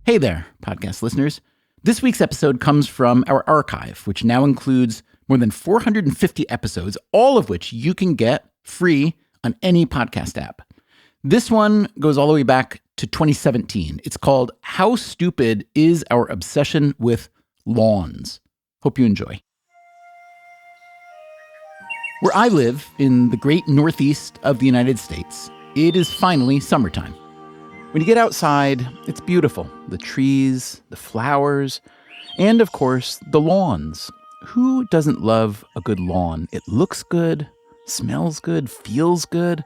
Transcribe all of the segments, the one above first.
Hey there, podcast listeners. This week's episode comes from our archive, which now includes more than 450 episodes, all of which you can get free on any podcast app. This one goes all the way back to 2017. It's called How Stupid is Our Obsession with Lawns? Hope you enjoy. Where I live, in the great northeast of the United States, it is finally summertime. When you get outside, it's beautiful. The trees, the flowers, and of course, the lawns. Who doesn't love a good lawn? It looks good, smells good, feels good.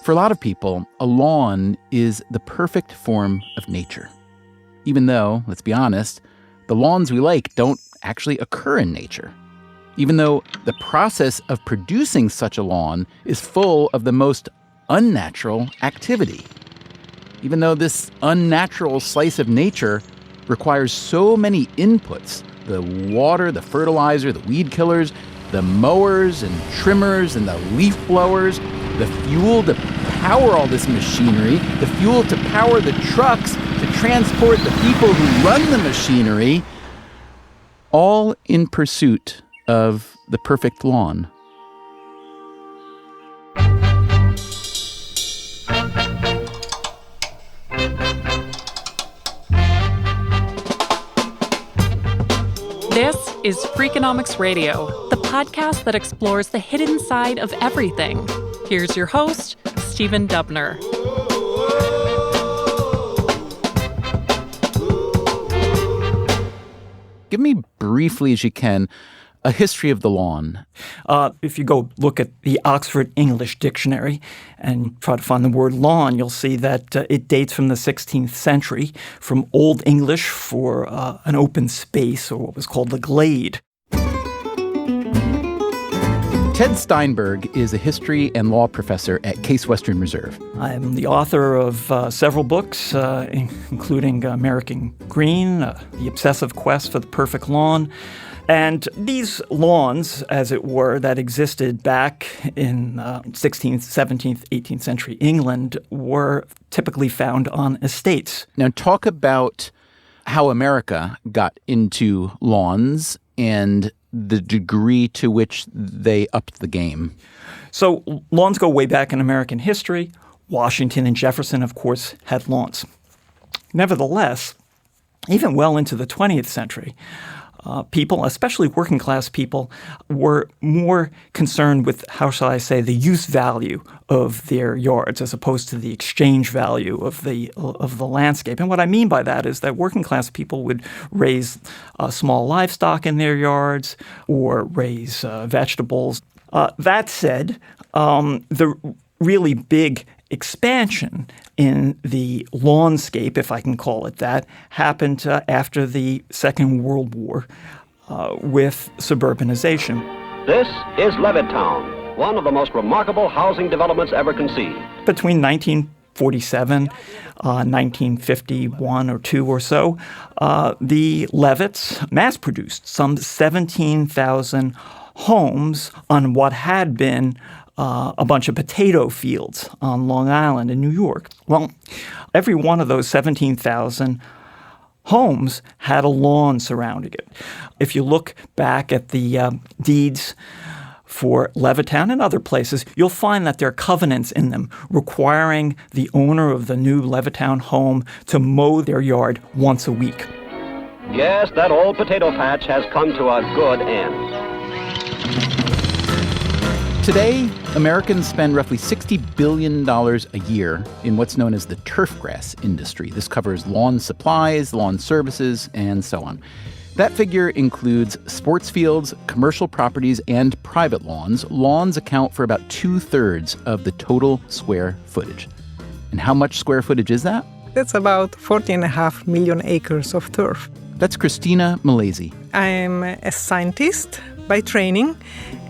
For a lot of people, a lawn is the perfect form of nature. Even though, let's be honest, the lawns we like don't actually occur in nature. Even though the process of producing such a lawn is full of the most unnatural activity. Even though this unnatural slice of nature requires so many inputs, the water, the fertilizer, the weed killers, the mowers and trimmers and the leaf blowers, the fuel to power all this machinery, the fuel to power the trucks, to transport the people who run the machinery, all in pursuit of the perfect lawn. This is Freakonomics Radio, the podcast that explores the hidden side of everything. Here's your host, Stephen Dubner. Give me briefly, as you can, a history of the lawn. If you go look at the Oxford English Dictionary and try to find the word lawn, you'll see that it dates from the 16th century, from Old English for an open space, or what was called the glade. Ted Steinberg is a history and law professor at Case Western Reserve. I'm the author of several books, including American Green, The Obsessive Quest for the Perfect Lawn. And these lawns, as it were, that existed back in 16th, 17th, 18th century England were typically found on estates. Now talk about how America got into lawns and the degree to which they upped the game. So lawns go way back in American history. Washington and Jefferson, of course, had lawns. Nevertheless, even well into the 20th century, people, especially working class people, were more concerned with, how shall I say, the use value of their yards as opposed to the exchange value of the landscape. And what I mean by that is that working class people would raise small livestock in their yards or raise vegetables. That said, the really big expansion in the lawnscape, if I can call it that, happened after the Second World War with suburbanization. This is Levittown, one of the most remarkable housing developments ever conceived. Between 1947, 1951 or 2 or so, the Levitts mass-produced some 17,000 homes on what had been a bunch of potato fields on Long Island in New York. Well, every one of those 17,000 homes had a lawn surrounding it. If you look back at the deeds for Levittown and other places, you'll find that there are covenants in them requiring the owner of the new Levittown home to mow their yard once a week. Yes, that old potato patch has come to a good end. Today, Americans spend roughly $60 billion a year in what's known as the turfgrass industry. This covers lawn supplies, lawn services, and so on. That figure includes sports fields, commercial properties, and private lawns. Lawns account for about 2/3 of the total square footage. And how much square footage is that? That's about 40.5 million acres of turf. That's Christina Malaysia. I'm a scientist by training,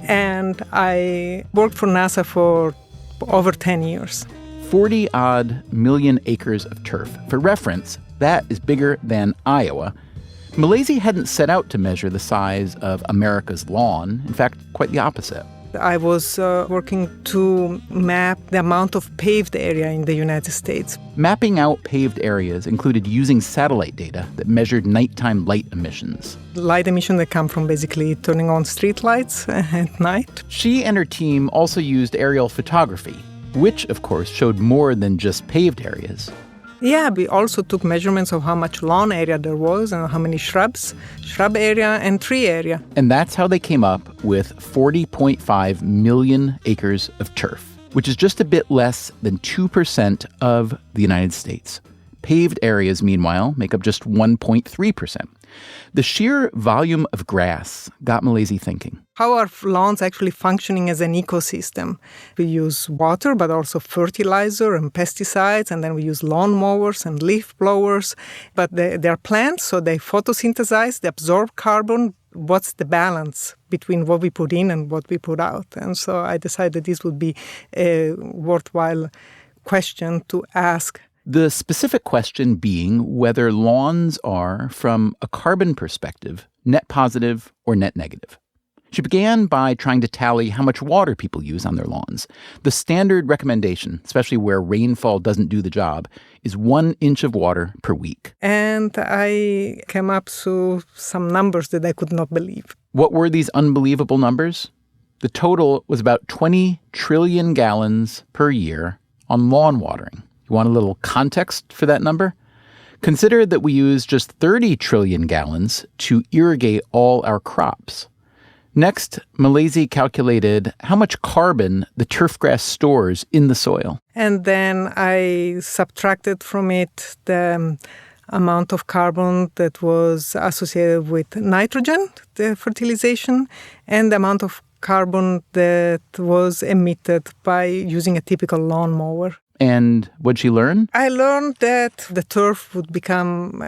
and I worked for NASA for over 10 years. 40-odd million acres of turf. For reference, that is bigger than Iowa. Malaysia hadn't set out to measure the size of America's lawn. In fact, quite the opposite. I was working to map the amount of paved area in the United States. Mapping out paved areas included using satellite data that measured nighttime light emissions. Light emission that come from basically turning on street lights at night. She and her team also used aerial photography, which, of course, showed more than just paved areas. Yeah, we also took measurements of how much lawn area there was and how many shrub area and tree area. And that's how they came up with 40.5 million acres of turf, which is just a bit less than 2% of the United States. Paved areas, meanwhile, make up just 1.3%. The sheer volume of grass got Malaysia thinking. How are lawns actually functioning as an ecosystem? We use water, but also fertilizer and pesticides, and then we use lawn mowers and leaf blowers. But they're plants, so they photosynthesize, they absorb carbon. What's the balance between what we put in and what we put out? And so I decided this would be a worthwhile question to ask. The specific question being whether lawns are, from a carbon perspective, net positive or net negative. She began by trying to tally how much water people use on their lawns. The standard recommendation, especially where rainfall doesn't do the job, is 1 inch of water per week. And I came up to some numbers that I could not believe. What were these unbelievable numbers? The total was about 20 trillion gallons per year on lawn watering. You want a little context for that number? Consider that we use just 30 trillion gallons to irrigate all our crops. Next, Malaysia calculated how much carbon the turfgrass stores in the soil. And then I subtracted from it the amount of carbon that was associated with nitrogen, the fertilization, and the amount of carbon that was emitted by using a typical lawnmower. And what'd she learn? I learned that the turf would become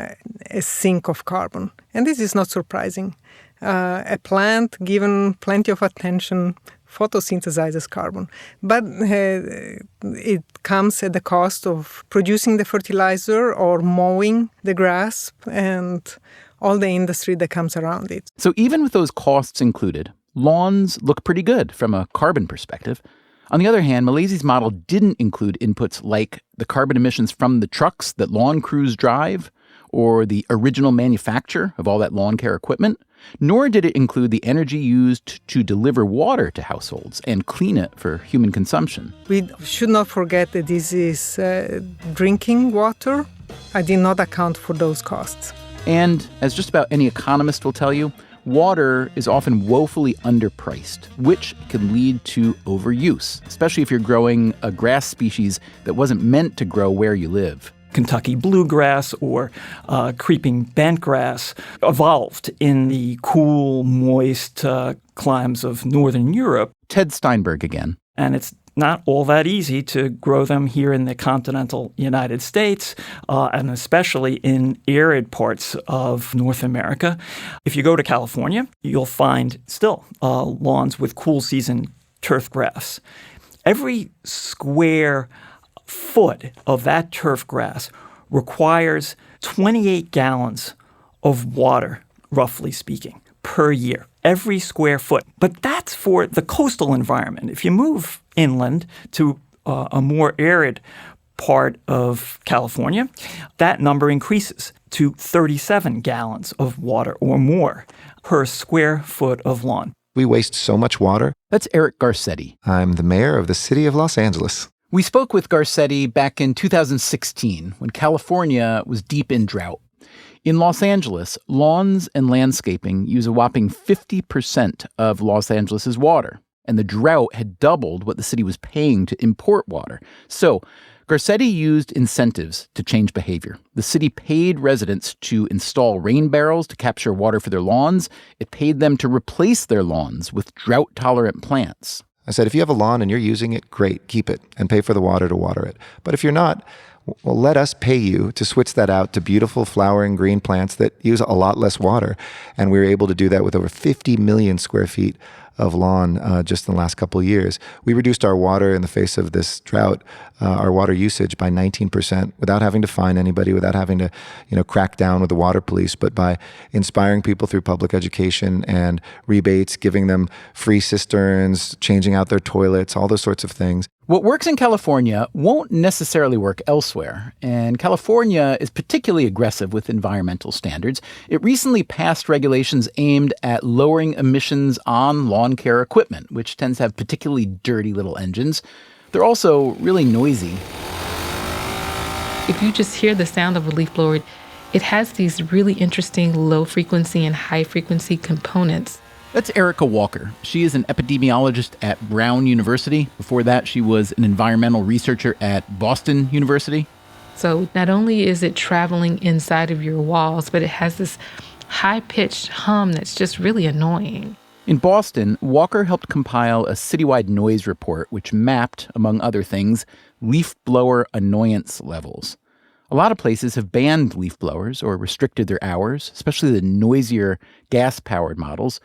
a sink of carbon. And this is not surprising. A plant, given plenty of attention, photosynthesizes carbon. But it comes at the cost of producing the fertilizer or mowing the grass and all the industry that comes around it. So even with those costs included, lawns look pretty good from a carbon perspective. On the other hand, Malaysia's model didn't include inputs like the carbon emissions from the trucks that lawn crews drive, or the original manufacture of all that lawn care equipment, nor did it include the energy used to deliver water to households and clean it for human consumption. We should not forget that this is drinking water. I did not account for those costs. And as just about any economist will tell you, water is often woefully underpriced, which can lead to overuse, especially if you're growing a grass species that wasn't meant to grow where you live. Kentucky bluegrass or creeping bentgrass evolved in the cool, moist climes of northern Europe. Ted Steinberg again. And it's not all that easy to grow them here in the continental United States, and especially in arid parts of North America. If you go to California, you'll find still lawns with cool season turf grass. Every square foot of that turf grass requires 28 gallons of water, roughly speaking, per year. Every square foot. But that's for the coastal environment. If you move inland to a more arid part of California, that number increases to 37 gallons of water or more per square foot of lawn. We waste so much water. That's Eric Garcetti. I'm the mayor of the city of Los Angeles. We spoke with Garcetti back in 2016 when California was deep in drought. In Los Angeles, lawns and landscaping use a whopping 50% of Los Angeles' water, and the drought had doubled what the city was paying to import water. So Garcetti used incentives to change behavior. The city paid residents to install rain barrels to capture water for their lawns. It paid them to replace their lawns with drought-tolerant plants. I said, if you have a lawn and you're using it, great, keep it and pay for the water to water it. But if you're not, well, let us pay you to switch that out to beautiful flowering green plants that use a lot less water. And we were able to do that with over 50 million square feet of lawn just in the last couple of years. We reduced our water in the face of this drought, our water usage by 19% without having to fine anybody, without having to, crack down with the water police, but by inspiring people through public education and rebates, giving them free cisterns, changing out their toilets, all those sorts of things. What works in California won't necessarily work elsewhere, and California is particularly aggressive with environmental standards. It recently passed regulations aimed at lowering emissions on lawn care equipment, which tends to have particularly dirty little engines. They're also really noisy. If you just hear the sound of a leaf blower, it has these really interesting low frequency and high frequency components. That's Erica Walker. She is an epidemiologist at Brown University. Before that, she was an environmental researcher at Boston University. So not only is it traveling inside of your walls, but it has this high-pitched hum that's just really annoying. In Boston, Walker helped compile a citywide noise report which mapped, among other things, leaf blower annoyance levels. A lot of places have banned leaf blowers or restricted their hours, especially the noisier gas-powered models.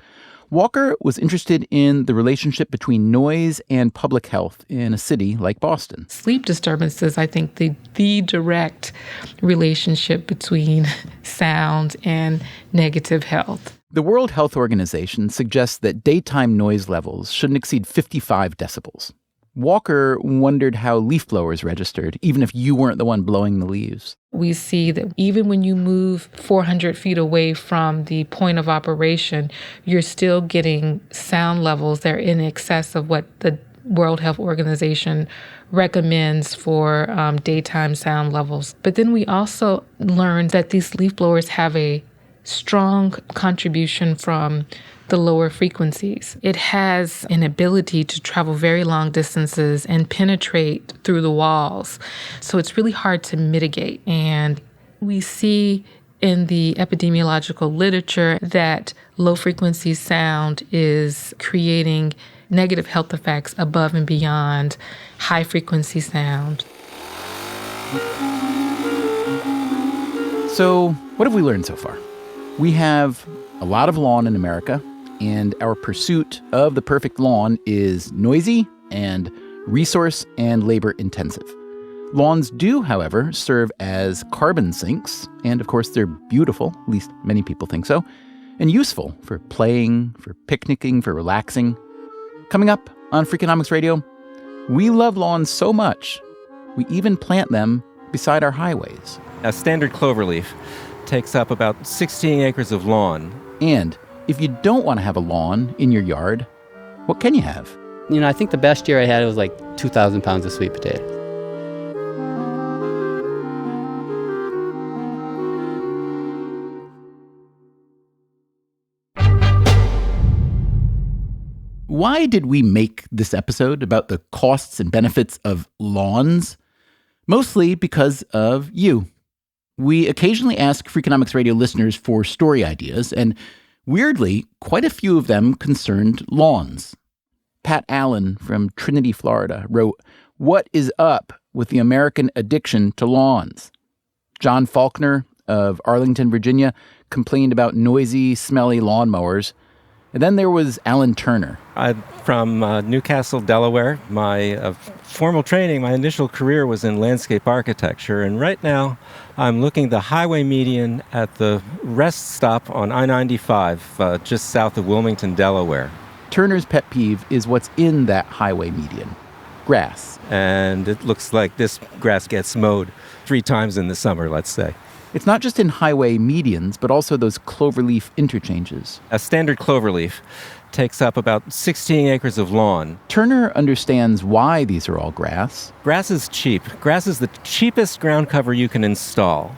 Walker was interested in the relationship between noise and public health in a city like Boston. Sleep disturbances, I think, the direct relationship between sound and negative health. The World Health Organization suggests that daytime noise levels shouldn't exceed 55 decibels. Walker wondered how leaf blowers registered, even if you weren't the one blowing the leaves. We see that even when you move 400 feet away from the point of operation, you're still getting sound levels that are in excess of what the World Health Organization recommends for daytime sound levels. But then we also learned that these leaf blowers have a strong contribution from the lower frequencies. It has an ability to travel very long distances and penetrate through the walls. So it's really hard to mitigate. And we see in the epidemiological literature that low frequency sound is creating negative health effects above and beyond high frequency sound. So, what have we learned so far? We have a lot of lawn in America, and our pursuit of the perfect lawn is noisy and resource and labor intensive. Lawns do, however, serve as carbon sinks, and of course they're beautiful, at least many people think so, and useful for playing, for picnicking, for relaxing. Coming up on Freakonomics Radio, we love lawns so much, we even plant them beside our highways. A standard cloverleaf takes up about 16 acres of lawn. And if you don't want to have a lawn in your yard, what can you have? I think the best year I had was like 2,000 pounds of sweet potato. Why did we make this episode about the costs and benefits of lawns? Mostly because of you. We occasionally ask Freakonomics Radio listeners for story ideas, and weirdly, quite a few of them concerned lawns. Pat Allen from Trinity, Florida, wrote, "What is up with the American addiction to lawns?" John Faulkner of Arlington, Virginia, complained about noisy, smelly lawnmowers. And then there was Alan Turner. I'm from Newcastle, Delaware. My formal training, my initial career was in landscape architecture. And right now, I'm looking the highway median at the rest stop on I-95, just south of Wilmington, Delaware. Turner's pet peeve is what's in that highway median. Grass. And it looks like this grass gets mowed 3 times in the summer, let's say. It's not just in highway medians, but also those cloverleaf interchanges. A standard cloverleaf takes up about 16 acres of lawn. Turner understands why these are all grass. Grass is cheap. Grass is the cheapest ground cover you can install.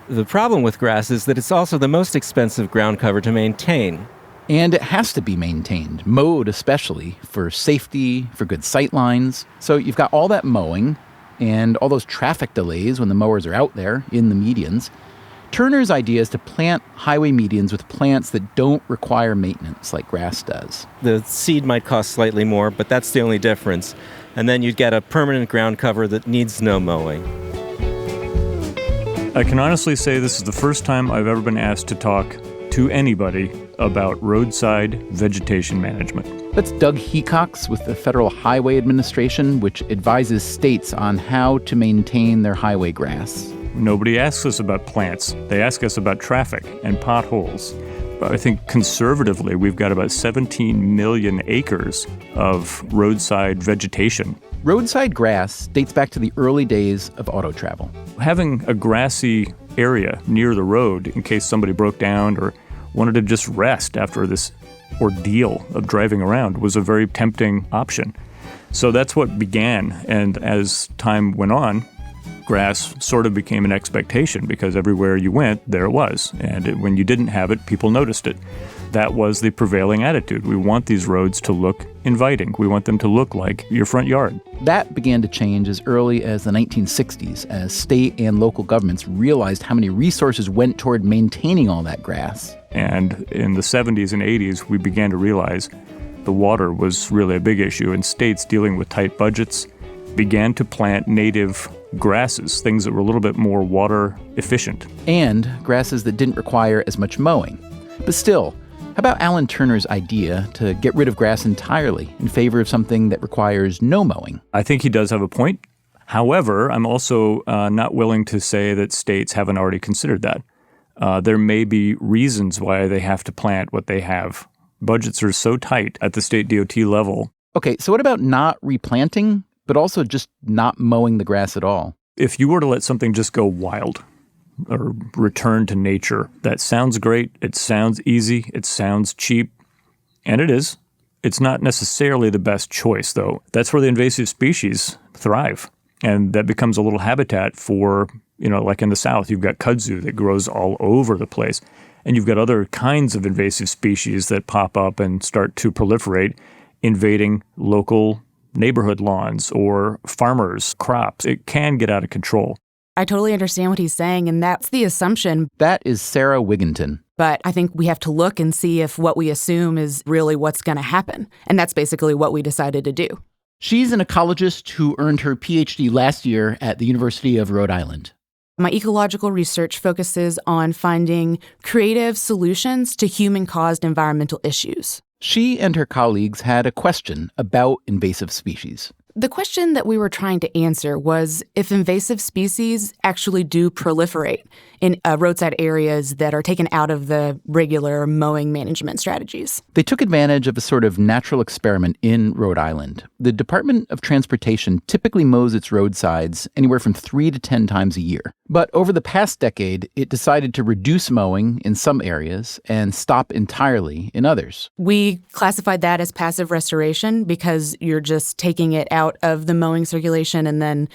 The problem with grass is that it's also the most expensive ground cover to maintain. And it has to be maintained, mowed especially, for safety, for good sight lines. So you've got all that mowing and all those traffic delays when the mowers are out there in the medians. Turner's idea is to plant highway medians with plants that don't require maintenance like grass does. The seed might cost slightly more, but that's the only difference. And then you'd get a permanent ground cover that needs no mowing. I can honestly say this is the first time I've ever been asked to talk to anybody about roadside vegetation management. That's Doug Hecox with the Federal Highway Administration, which advises states on how to maintain their highway grass. Nobody asks us about plants. They ask us about traffic and potholes. I think conservatively, we've got about 17 million acres of roadside vegetation. Roadside grass dates back to the early days of auto travel. Having a grassy area near the road in case somebody broke down or wanted to just rest after this ordeal of driving around was a very tempting option. So that's what began. And as time went on, grass sort of became an expectation because everywhere you went, there it was. And when you didn't have it, people noticed it. That was the prevailing attitude. We want these roads to look inviting. We want them to look like your front yard. That began to change as early as the 1960s as state and local governments realized how many resources went toward maintaining all that grass. And in the 70s and 80s, we began to realize the water was really a big issue, and states dealing with tight budgets began to plant native grasses, things that were a little bit more water efficient. And grasses that didn't require as much mowing. But still, how about Alan Turner's idea to get rid of grass entirely in favor of something that requires no mowing? I think he does have a point. However, I'm also not willing to say that states haven't already considered that. There may be reasons why they have to plant what they have. Budgets are so tight at the state DOT level. Okay, so what about not replanting, but also just not mowing the grass at all? If you were to let something just go wild or return to nature, that sounds great. It sounds easy. It sounds cheap. And it is. It's not necessarily the best choice, though. That's where the invasive species thrive. And that becomes a little habitat for, like in the South, you've got kudzu that grows all over the place. And you've got other kinds of invasive species that pop up and start to proliferate, invading local neighborhood lawns or farmers' crops. It can get out of control. I totally understand what he's saying, and that's the assumption. That is Sarah Wigginton. But I think we have to look and see if what we assume is really what's going to happen. And that's basically what we decided to do. She's an ecologist who earned her PhD last year at the University of Rhode Island. My ecological research focuses on finding creative solutions to human-caused environmental issues. She and her colleagues had a question about invasive species. The question that we were trying to answer was if invasive species actually do proliferate in roadside areas that are taken out of the regular mowing management strategies. They took advantage of a sort of natural experiment in Rhode Island. The Department of Transportation typically mows its roadsides anywhere from 3 to 10 times a year. But over the past decade, it decided to reduce mowing in some areas and stop entirely in others. We classified that as passive restoration because you're just taking it out of the mowing circulation and then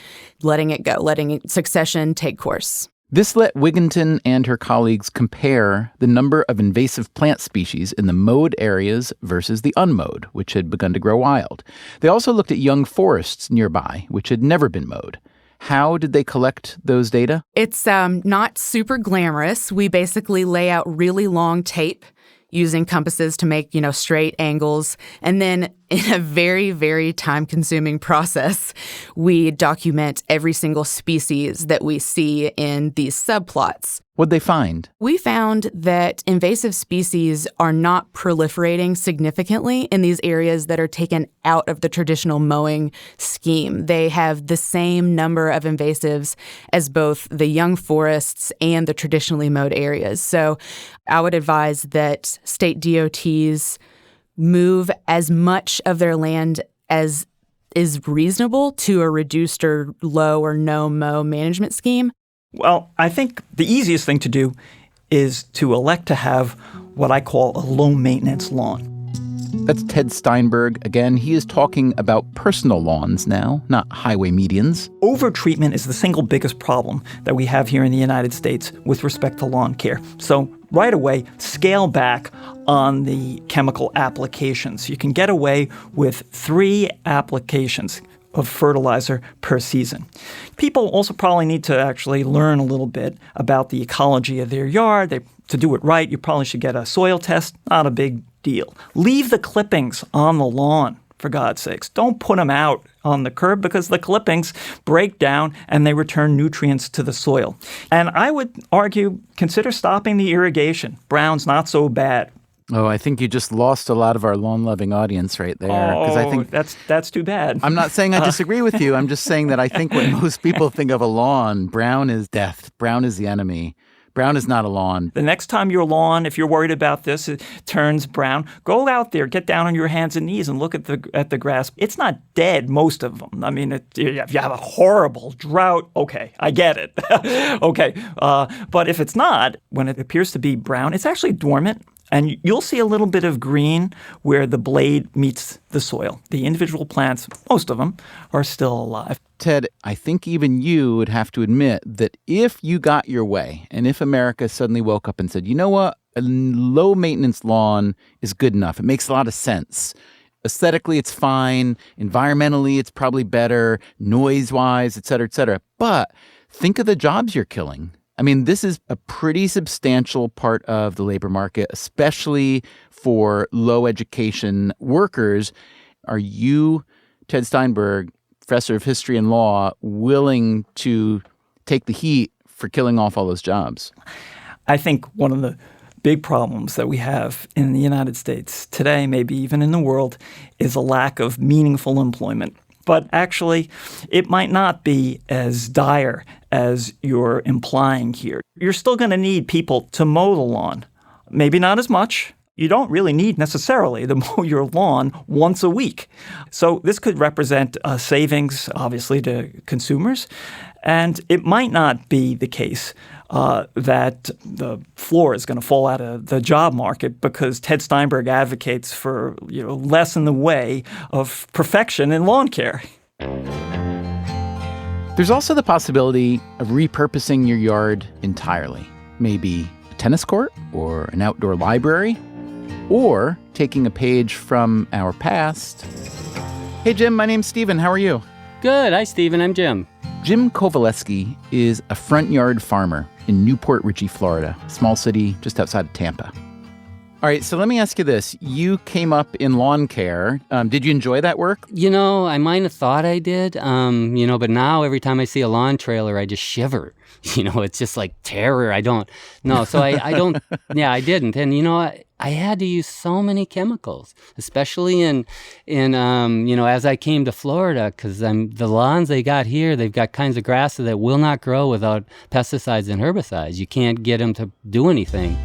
letting it go, letting succession take course. This let Wigginton and her colleagues compare the number of invasive plant species in the mowed areas versus the unmowed, which had begun to grow wild. They also looked at young forests nearby, which had never been mowed. How did they collect those data? It's not super glamorous. We basically lay out really long tape using compasses to make, straight angles. And then in a very, very time-consuming process, we document every single species that we see in these subplots. What'd they find? We found that invasive species are not proliferating significantly in these areas that are taken out of the traditional mowing scheme. They have the same number of invasives as both the young forests and the traditionally mowed areas. So I would advise that state DOTs move as much of their land as is reasonable to a reduced or low or no mow management scheme. Well, I think the easiest thing to do is to elect to have what I call a low-maintenance lawn. That's Ted Steinberg. Again, he is talking about personal lawns now, not highway medians. Overtreatment is the single biggest problem that we have here in the United States with respect to lawn care. So right away, scale back on the chemical applications. You can get away with 3 applications of fertilizer per season. People also probably need to actually learn a little bit about the ecology of their yard. To do it right, you probably should get a soil test. Not a big deal. Leave the clippings on the lawn for God's sakes. Don't put them out on the curb because the clippings break down and they return nutrients to the soil. And I would argue, consider stopping the irrigation. Brown's not so bad. Oh, I think you just lost a lot of our lawn-loving audience right there. I think that's too bad. I'm not saying I disagree with you. I'm just saying that I think when most people think of a lawn, brown is death. Brown is the enemy. Brown is not a lawn. The next time your lawn, if you're worried about this, it turns brown, go out there, get down on your hands and knees and look at the grass. It's not dead, most of them. I mean, if you have a horrible drought, okay, I get it. Okay, but if it's not, when it appears to be brown, it's actually dormant. And you'll see a little bit of green where the blade meets the soil. The individual plants, most of them, are still alive. Ted, I think even you would have to admit that if you got your way and if America suddenly woke up and said, you know what, a low-maintenance lawn is good enough. It makes a lot of sense. Aesthetically, it's fine. Environmentally, it's probably better. Noise-wise, et cetera, but think of the jobs you're killing. I mean, this is a pretty substantial part of the labor market, especially for low education workers. Are you, Ted Steinberg, professor of history and law, willing to take the heat for killing off all those jobs? I think one of the big problems that we have in the United States today, maybe even in the world, is a lack of meaningful employment. But actually, it might not be as dire as you're implying here. You're still going to need people to mow the lawn. Maybe not as much. You don't really need necessarily to mow your lawn once a week. So this could represent a savings, obviously, to consumers. And it might not be the case that the floor is going to fall out of the job market because Ted Steinberg advocates for less in the way of perfection in lawn care. There's also the possibility of repurposing your yard entirely. Maybe a tennis court or an outdoor library, or taking a page from our past. Hey, Jim, my name's Steven. How are you? Good. Hi, Steven. I'm Jim. Jim Kowaleski is a front yard farmer in Newport Richey, Florida, a small city just outside of Tampa. All right, so let me ask you this. You came up in lawn care. Did you enjoy that work? I might have thought I did, but now every time I see a lawn trailer, I just shiver. It's just like terror. I don't know. So I don't, I didn't. And, I had to use so many chemicals, especially in as I came to Florida, because the lawns they got here, they've got kinds of grasses that will not grow without pesticides and herbicides. You can't get them to do anything.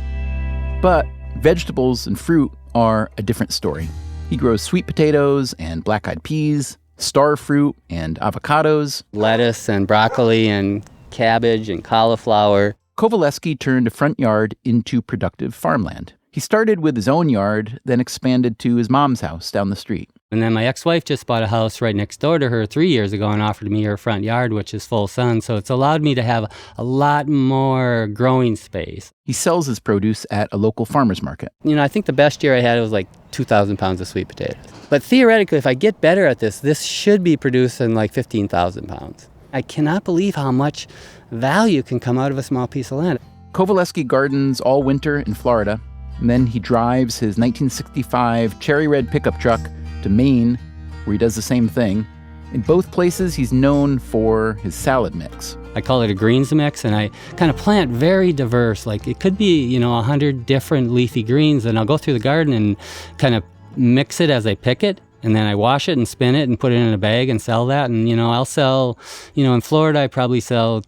But vegetables and fruit are a different story. He grows sweet potatoes and black-eyed peas, star fruit and avocados, lettuce and broccoli and cabbage and cauliflower. Kowaleski turned a front yard into productive farmland. He started with his own yard, then expanded to his mom's house down the street. And then my ex-wife just bought a house right next door to her 3 years ago and offered me her front yard, which is full sun. So it's allowed me to have a lot more growing space. He sells his produce at a local farmer's market. I think the best year I had was like 2,000 pounds of sweet potatoes. But theoretically, if I get better at this should be producing like 15,000 pounds. I cannot believe how much value can come out of a small piece of land. Kowaleski gardens all winter in Florida. And then he drives his 1965 cherry red pickup truck to Maine, where he does the same thing. In both places, he's known for his salad mix. I call it a greens mix, and I kind of plant very diverse. Like it could be, 100 different leafy greens, and I'll go through the garden and kind of mix it as I pick it. And then I wash it and spin it and put it in a bag and sell that. And, I'll sell, in Florida, I probably sell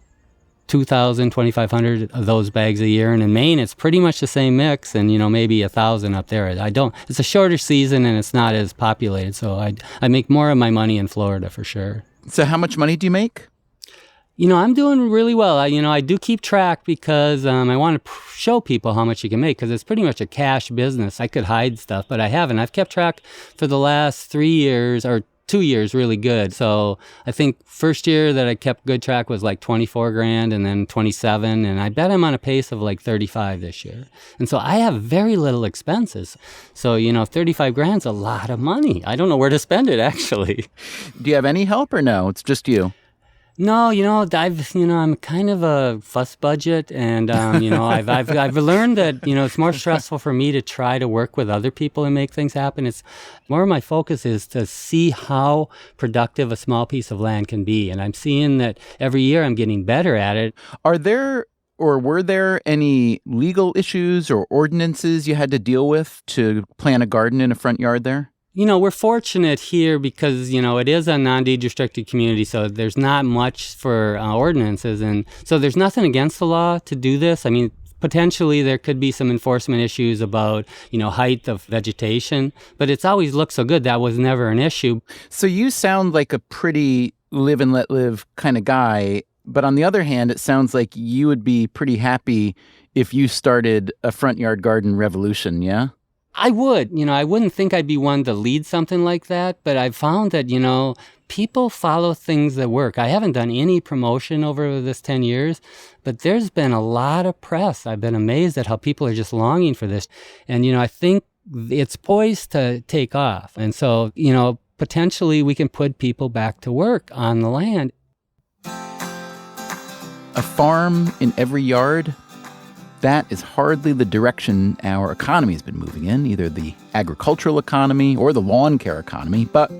2,000, 2,500 of those bags a year. And in Maine, it's pretty much the same mix and, maybe 1,000 up there. It's a shorter season and it's not as populated. So I make more of my money in Florida for sure. So how much money do you make? I'm doing really well. I do keep track because I want to show people how much you can make because it's pretty much a cash business. I could hide stuff, but I haven't. I've kept track for the last 3 years or 2 years really good. So I think first year that I kept good track was like 24 grand and then 27. And I bet I'm on a pace of like 35 this year. And so I have very little expenses. So, 35 grand's a lot of money. I don't know where to spend it actually. Do you have any help or no? It's just you? No, I'm kind of a fuss budget, and I've learned that it's more stressful for me to try to work with other people and make things happen. It's more of my focus is to see how productive a small piece of land can be, and I'm seeing that every year I'm getting better at it. Are there or were there any legal issues or ordinances you had to deal with to plant a garden in a front yard there? We're fortunate here because, it is a non-deed restricted community, so there's not much for ordinances. And so there's nothing against the law to do this. I mean, potentially there could be some enforcement issues about, height of vegetation, but it's always looked so good. That was never an issue. So you sound like a pretty live and let live kind of guy. But on the other hand, it sounds like you would be pretty happy if you started a front yard garden revolution, yeah? I would. I wouldn't think I'd be one to lead something like that, but I've found that, people follow things that work. I haven't done any promotion over this 10 years, but there's been a lot of press. I've been amazed at how people are just longing for this. And, I think it's poised to take off. And so, potentially we can put people back to work on the land. A farm in every yard? That is hardly the direction our economy has been moving in, either the agricultural economy or the lawn care economy. But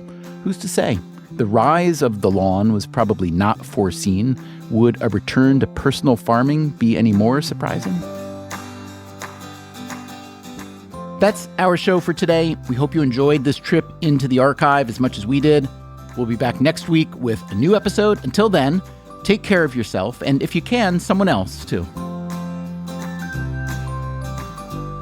who's to say? The rise of the lawn was probably not foreseen. Would a return to personal farming be any more surprising? That's our show for today. We hope you enjoyed this trip into the archive as much as we did. We'll be back next week with a new episode. Until then, take care of yourself, and if you can, someone else too.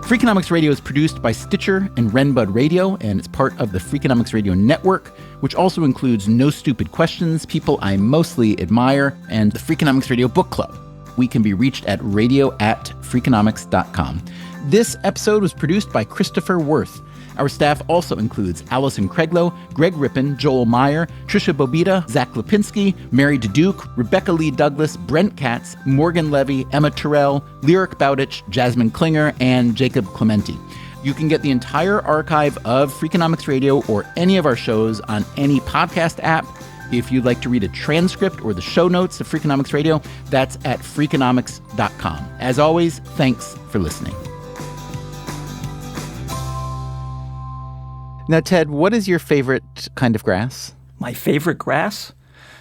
Freakonomics Radio is produced by Stitcher and Renbud Radio, and it's part of the Freakonomics Radio Network, which also includes No Stupid Questions, People I Mostly Admire, and the Freakonomics Radio Book Club. We can be reached at radio@freakonomics.com. This episode was produced by Christopher Worth. Our staff also includes Allison Craiglow, Greg Rippin, Joel Meyer, Trisha Bobita, Zach Lipinski, Mary Duduke, Rebecca Lee Douglas, Brent Katz, Morgan Levy, Emma Terrell, Lyric Bowditch, Jasmine Klinger, and Jacob Clementi. You can get the entire archive of Freakonomics Radio or any of our shows on any podcast app. If you'd like to read a transcript or the show notes of Freakonomics Radio, that's at freakonomics.com. As always, thanks for listening. Now, Ted, what is your favorite kind of grass? My favorite grass?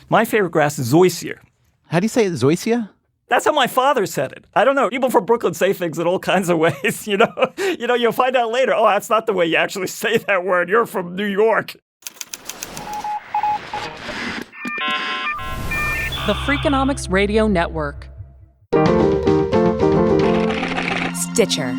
My favorite grass is zoysia. How do you say it, zoysia? That's how my father said it. I don't know. People from Brooklyn say things in all kinds of ways, You'll find out later, oh, that's not the way you actually say that word. You're from New York. The Freakonomics Radio Network. Stitcher.